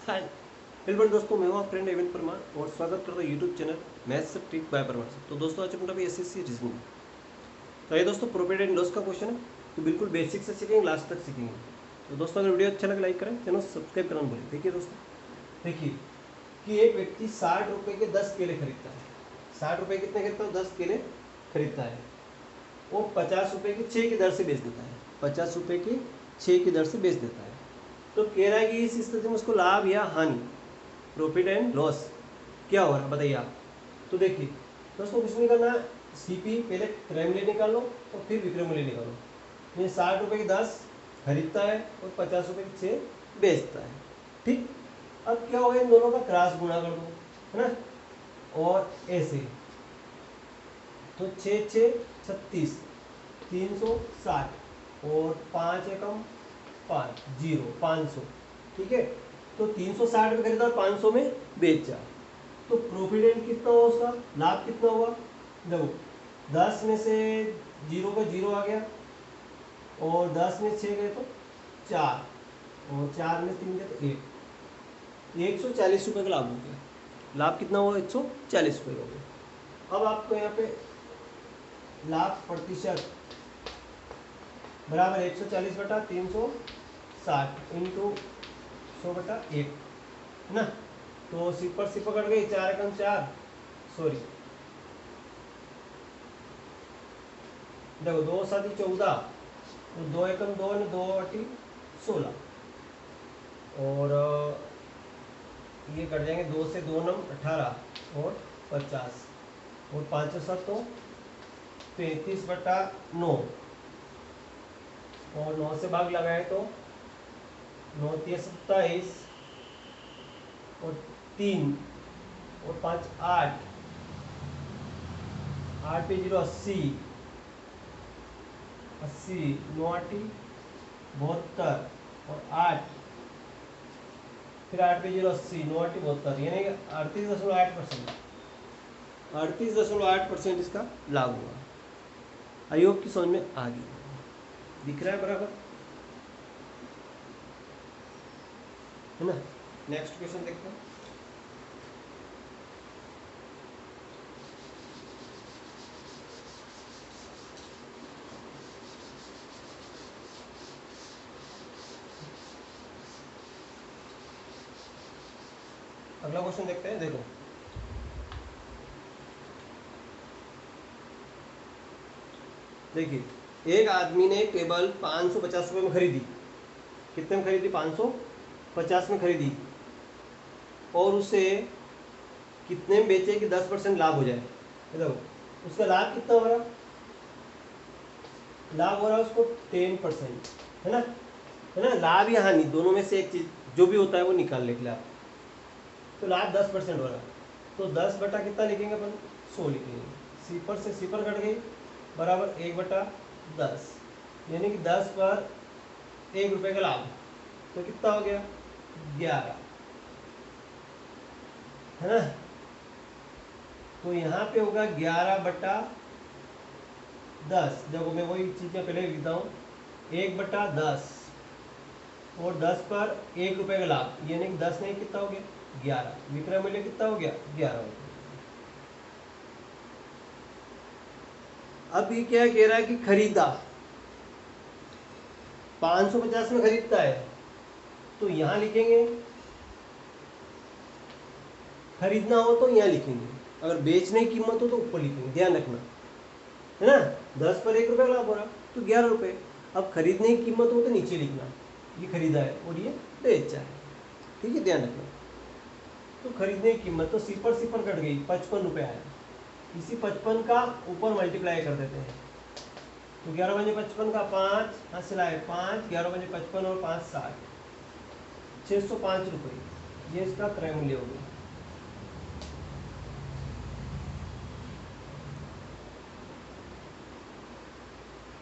Hi welcome दोस्तों, मैं हूं आप फ्रेंड एविन परमार और स्वागत करता हूं YouTube channel maths trick bye Parmar से। तो दोस्तों आज अपना भी एसएससी रीजनिंग। तो ये दोस्तों प्रॉफिट एंड लॉस का क्वेश्चन है, तो बिल्कुल बेसिक से सीखेंगे, लास्ट तक सीखेंगे। तो दोस्तों अगर वीडियो अच्छा लगे लाइक करें, चैनल सब्सक्राइब करना भूलें। देखिए दोस्तों, देखिए कि एक व्यक्ति 60 रुपये के 10 केले खरीदता है। 60 रुपये कितने खरीदता है? 10 केले खरीदता है और 50 रुपये की 6 की दर से बेच देता है। 50 रुपये की 6 की दर से बेच देता है। तो कह रहा है कि इस स्थिति में उसको लाभ या हानि, प्रॉफिट एंड लॉस क्या हो रहा है बताइए आप। तो देखिए दोस्तों, कुछ नहीं करना है, सीपी पहले क्रय मूल्य निकालो और फिर विक्रय मूल्य निकालो। ये 60 रुपये की 10 खरीदता है और 50 रुपये की 6 बेचता है। ठीक, अब क्या होगा, इन दोनों का क्रॉस गुणा कर दो, है ना। और ऐसे तो 6 6 36 360 और 5 एकम 5 0 500। ठीक है, तो 360 में खरीदा और 500 में बेचा। तो प्रॉफिट एंड कितना हुआ, उसका लाभ कितना हुआ? देखो 10 में से 0 का 0 आ गया और 10 में 6 गए तो 4 और 4 में 3 गए तो 1। 140 रुपये का लाभ हो गया। लाभ कितना हुआ? 140 रुपये हो गया। अब आपको यहाँ पे लाभ प्रतिशत बराबर 140 बटा 360 इंटू 100/1 है ना। तो सिपर सिपर कट गई, 4 एकम 4, सॉरी देखो 2 7 14, तो 2 एकम 2 ने 2 8 16 और ये कट जाएंगे, 2 से 2 नम 18 और 50 और 5 7 तो 35/9 और 9 से भाग लगाए तो 9 3 27 और 3 और 5 8 8 पे 0 80 80 9 8 72 और 8 फिर 8 पे 0 80 9 8 72, यानी 38.8%। 38.8% इसका लाभ हुआ। आई होप की समझ में आ गई, दिख रहा है बराबर, है ना। नेक्स्ट क्वेश्चन देखते हैं। अगला क्वेश्चन देखते हैं। देखो देखिए, एक आदमी ने टेबल 550 रुपये में खरीदी। कितने में खरीदी? 550 में खरीदी और उसे कितने में बेचे कि 10% लाभ हो जाए। देखो उसका लाभ कितना हो रहा? लाभ हो रहा है उसको 10%, है ना। है ना, लाभ या हानि दोनों में से एक चीज जो भी होता है वो निकाल ले लाभ। तो लाभ 10% हो रहा है, तो 10 बटा कितना लिखेंगे अपन? 100 लिखेंगे। सिपर से सिपर कट गई, बराबर 1/10, यानी कि 10 पर 1 रुपये का लाभ, तो कितना हो गया? 11, है ना। तो यहाँ पे होगा 11/10। देखो मैं वही चीज में पहले लिखता हूँ, 1/10 और 10 पर 1 रुपये का लाभ, यानी कि 10 नहीं कितना हो गया? 11। विक्रय मूल्य कितना हो गया? 11 हो गया। अब ये क्या कह रहा है कि खरीदा 550 में खरीदता है, तो यहां लिखेंगे, खरीदना हो तो यहाँ लिखेंगे, अगर बेचने की कीमत हो तो ऊपर लिखेंगे, ध्यान रखना, है ना। 10 पर 1 रुपये का लाभ हो रहा तो 11 रुपये। अब खरीदने की कीमत हो तो नीचे लिखना, ये खरीदा है और ये बेचा है। ठीक है, ध्यान रखना। तो खरीदने की कीमत तो सिपर सिपर कट गई, 55 रुपये आया। इसी 55 का ऊपर मल्टीप्लाई कर देते हैं, तो 11 बजे 55 का 5 हाथ से लाए 5, 11 बजे 55 और 5 60, 605 रुपये, ये इसका क्रय मूल्य हो गया।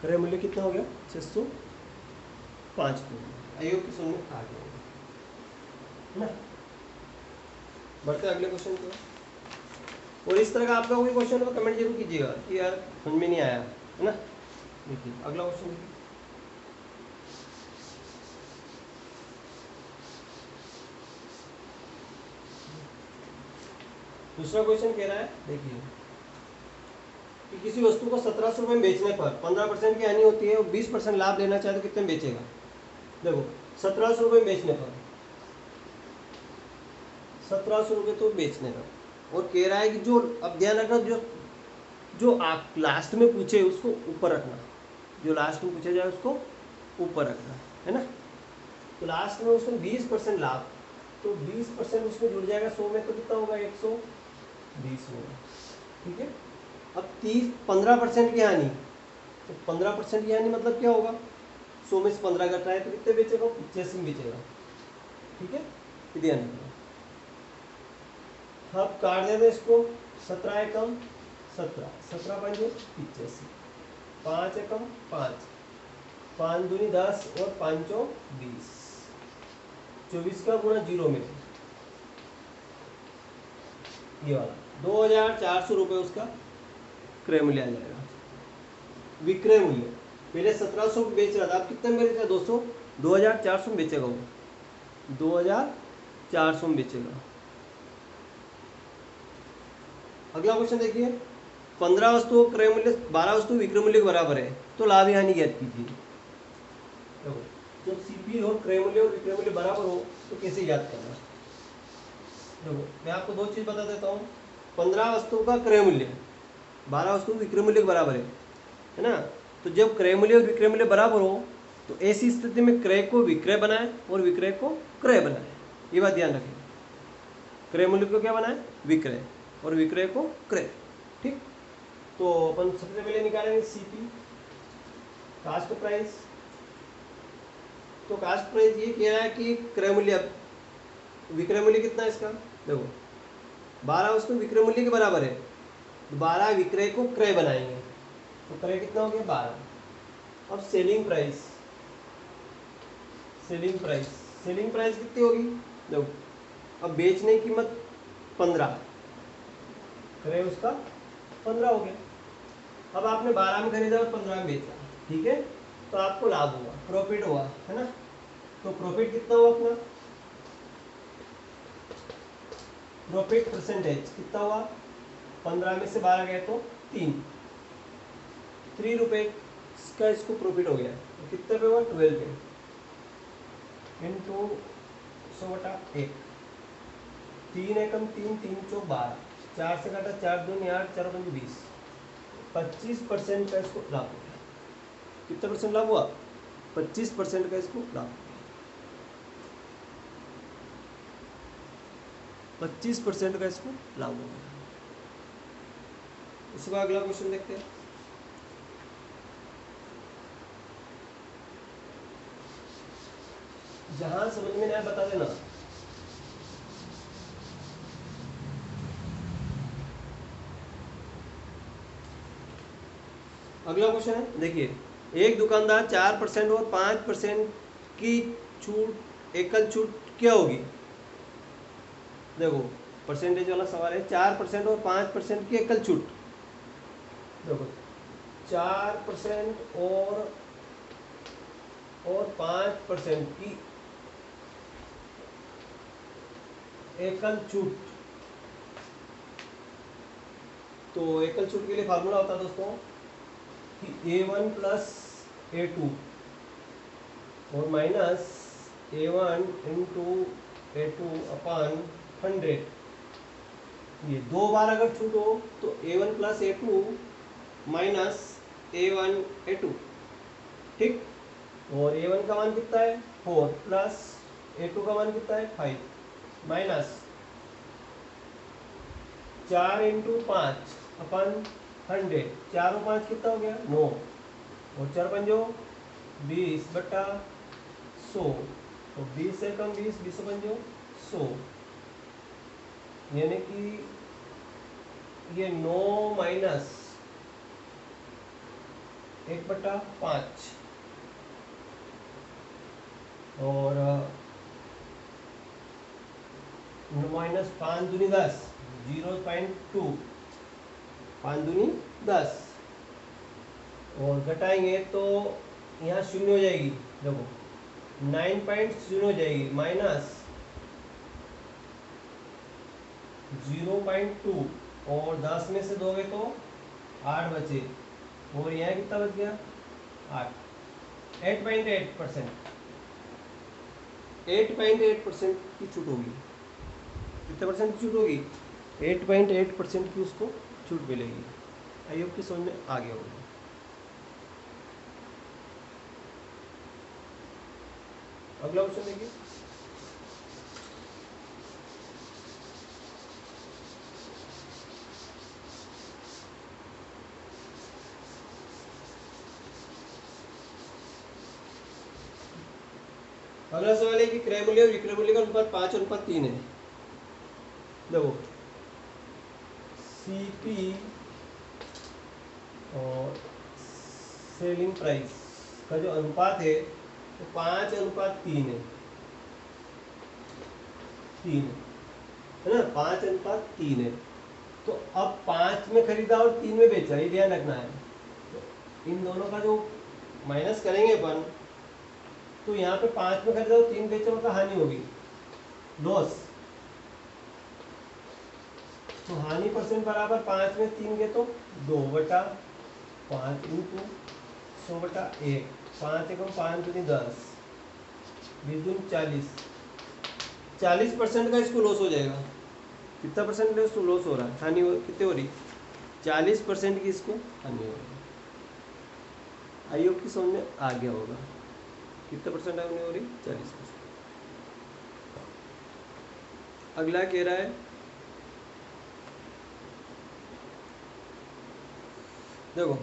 क्रय मूल्य कितना हो गया? 605 रुपये। आयोग की समझ में आ गया है ना। बढ़ते अगले क्वेश्चन को। और इस तरह का आपका कोई क्वेश्चन हो कमेंट जरूर कीजिएगा कि यार समझ में नहीं आया, है ना। देखिए अगला क्वेश्चन देखिए। दूसरा क्वेश्चन कह रहा है, देखिए कि किसी वस्तु को 1700 रुपये में बेचने पर 15% की हानि होती है और 20% लाभ लेना चाहे तो कितने में बेचेगा। देखो 1700 रुपये में बेचने पर 1700 रुपये तो बेचने का, और कह रहा है कि जो, अब ध्यान रखना, जो जो आप लास्ट में पूछे उसको ऊपर रखना, जो लास्ट में पूछा जाए उसको ऊपर रखना है ना। तो लास्ट में उसमें 20% लाभ, तो 20% उसमें जुड़ जाएगा 100 में, तो कितना होगा 120 होगा। ठीक है। अब 15% की हानि, तो 15% की हानि मतलब क्या होगा, 100 में से 15 घट रहा है तो कितने बेचेगा, 85 में बेचेगा। ठीक है, ध्यान रखना। अब काट देते इसको, 17 एकम 17, 17 पंजे 85, 5 एकम 5, 5 दूनी 10 और 5 20, 24 का गुणा 0 में ये वाला 2400 रुपये उसका क्रय मूल्य आ जाएगा। विक्रय मूल्य पहले 1700 बेच रहा था, अब कितने में बेच रहा है दोस्तों, 2400 में बेचेगा वो, 2400 में बेचेगा। अगला क्वेश्चन देखिए, 15 वस्तुओं क्रय मूल्य 12 वस्तु विक्रय मूल्य के बराबर है तो लाभ हानि ज्ञात कीजिए। देखो जब सीपी और क्रय मूल्य और विक्रय मूल्य बराबर हो तो कैसे याद करना। देखो मैं आपको दो चीज बता देता हूँ, 15 वस्तुओं का क्रय मूल्य 12 वस्तु विक्रय मूल्य के बराबर है ना। तो जब क्रय मूल्य और विक्रय मूल्य बराबर हो तो ऐसी स्थिति में क्रय को विक्रय बनाए और विक्रय को क्रय बनाए, ये बात ध्यान रखें। क्रय मूल्य को क्या बनाए, विक्रय, और विक्रय को क्रय। ठीक, तो अपन सबसे पहले निकालेंगे सीपी, कास्ट प्राइस। तो कास्ट प्राइस ये कह रहा है कि क्रय मूल्य, विक्रय मूल्य कितना है इसका, देखो 12 वस्तु विक्रय मूल्य के बराबर है, 12 विक्रय को क्रय बनाएंगे तो क्रय कितना हो गया 12। अब selling price, selling price, selling price कितनी होगी, देखो अब बेचने की कीमत 15, क्रय उसका 15 हो गया। अब आपने 12 में खरीदा और 15 में बेचा, ठीक है, तो आपको लाभ हुआ, प्रॉफिट हुआ, है ना। तो प्रॉफिट कितना हुआ अपना, प्रॉफिट परसेंटेज कितना हुआ, 15 में से 12 गए तो 3 रुपए का इसको प्रॉफिट हो गया। तो कितने पे हुआ, 12 पे, इंटू 100/1, 3 एकम 3, 3 चौक 12, 4 से काटा 4 दूनी 8, 4 पंजे 20, 25% का इसको लाभ हो गया। कितना परसेंट लाभ हुआ, 25% का इसको लाभ, 25% का इसको लाभ हो गया। उसके बाद अगला क्वेश्चन देखते हैं। जहां समझ में नहीं आया बता देना। अगला क्वेश्चन है, देखिए एक दुकानदार 4% और 5% की छूट, एकल छूट क्या होगी। देखो परसेंटेज वाला सवाल है, 4% और 5% की एकल छूट। देखो 4% और 5% की एकल छूट, तो एकल छूट के लिए फार्मूला होता है दोस्तों कि A1 प्लस A2 और माइनस A1 इंटू A2 अपन 100। ये 2 बार अगर छूट हो तो A1 plus A2 minus A1 A2, ठीक। और A1 का मान कितना है 4 प्लस A2 का मान कितना है 5 माइनस 4 इंटू 5 अपन 100, 4 और 5 कितना हो गया 9, और 4 पंजो 20/100, तो 20 से कम 20, 20 पंजो 100, यानी कि ये 9 माइनस 1/5 और माइनस 5 दूनी 10, 0.2, 5 दूनी 10, और घटाएंगे तो यहाँ शून्य हो जाएगी, देखो 9.0 हो जाएगी, माइनस 0.2 और 10 में से दोगे तो 8 बचे, और यहाँ कितना बच गया 8। 8.8%, 8.8% की छूट होगी। कितने परसेंट की छूट होगी? 8.8% की उसको छूट मिलेगी। आई होप कि समझ में आ गया होगा। अगला क्वेश्चन देखिए। अगला सवाल है कि क्रय मूल्य और विक्रय मूल्य का अनुपात 5:3 है। देखो सीपी और सेलिंग प्राइस का जो अनुपात है तो 5:3 है। 3 है ना, 5:3 है। तो अब 5 में खरीदा और 3 में बेचा, ये ध्यान रखना है। तो इन दोनों का जो माइनस करेंगे अपन, तो यहाँ पे 5 में खरीदा और 3 बेचा, मतलब हानि होगी, लॉस। तो हानि परसेंट बराबर 5 में 3 गए तो 2/5 इंटू 100/1। 5 एकम 5 दूनी 10, 20 दूनी 40। 40% का इसको लॉस हो जाएगा। कितना परसेंट लॉस हो रहा है? हानि कितनी हो रही? 40% की इसको हानि हो रही है। आई होप की समझ में आ गया होगा। कितना परसेंट हानि हो रही? 40%। अगला कह रहा है, देखो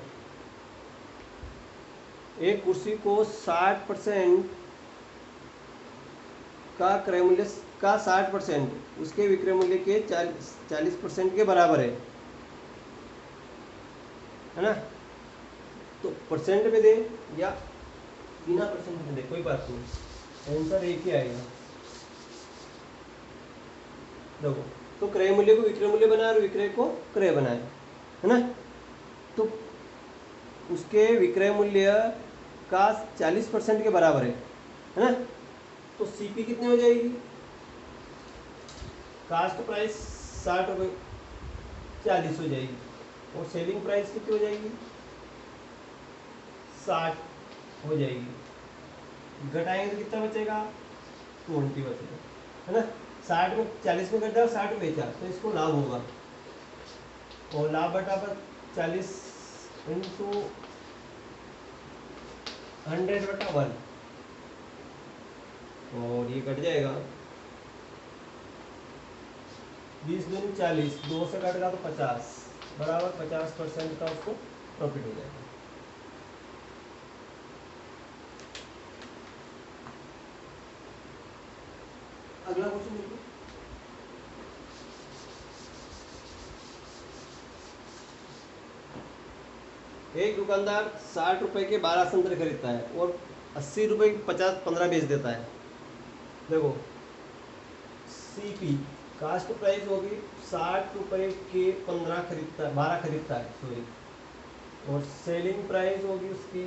एक कुर्सी को 60% का क्रय मूल्य का 60% उसके विक्रय मूल्य के 40% के बराबर है ना। तो परसेंट में दे या बिना परसेंट में दे, कोई बात नहीं, आंसर एक ही आएगा। देखो, तो क्रय मूल्य को विक्रय मूल्य बनाए और विक्रय को क्रय बनाए, है ना। तो उसके विक्रय मूल्य का 40% के बराबर है ना। तो सीपी कितनी हो जाएगी? कास्ट प्राइस 60 रुपये 40 हो जाएगी, और सेलिंग प्राइस कितनी हो जाएगी? 60 हो जाएगी। घटाएंगे तो कितना बचेगा? 20 बचेगा, है ना। 60 में 40 में घटा, 60 में बेचा, तो इसको लाभ होगा। और लाभ बटा 40 इंटू 100/1, और ये कट जाएगा। 20 दूनी 40, 2 से कटेगा तो 50, बराबर 50% का उसको प्रॉफिट हो जाएगा। अगला क्वेश्चन देखिए। एक दुकानदार 60 रुपए के 12 संतरे खरीदता है और 80 रुपए के 15 बेच देता है। देखो सीपी कास्ट प्राइस होगी 60 रुपए के 12 खरीदता है सॉरी, और सेलिंग प्राइस होगी उसकी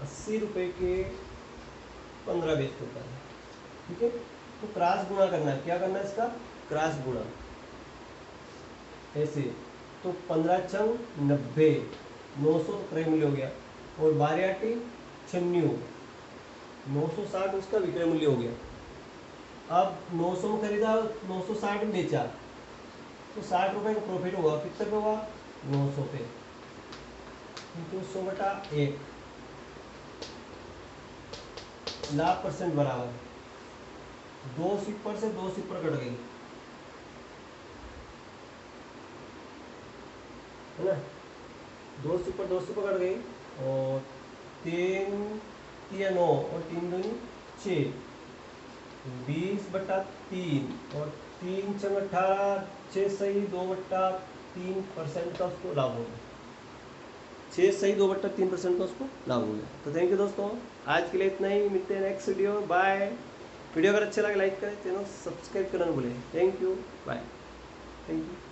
80 रुपए के 15 बेच देता है। ठीक है, तो क्रॉस गुणा करना है। क्या करना है इसका? क्रॉस गुणा। ऐसे तो 15 छंग 90, 900 क्रय मूल्य हो गया, और 12 96, 960 उसका विक्रय मूल्य हो गया। अब 900 में खरीदा, 960 में बेचा, तो 60 रुपए का प्रॉफिट होगा। कितने पे होगा? 900 पे, इंटू 100/1। लाभ परसेंट बराबर 2 सिपर से 2 सिपर कट गई, है ना। 2 सिपर कट गई, और 3 या 9 और 3 दूनी 6, 20/3, और 3 छंग 18, 6 सही 2/3% का उसको लाभ होगा। 6 सही 2/3% का उसको लाभ हो गया। तो थैंक यू दोस्तों, आज के लिए इतना ही। मिलते हैं नेक्स्ट वीडियो। बाय। वीडियो अगर अच्छा लगे लाइक करें, चैनल सब्सक्राइब करना न भूलें। Thank you, bye, thank you.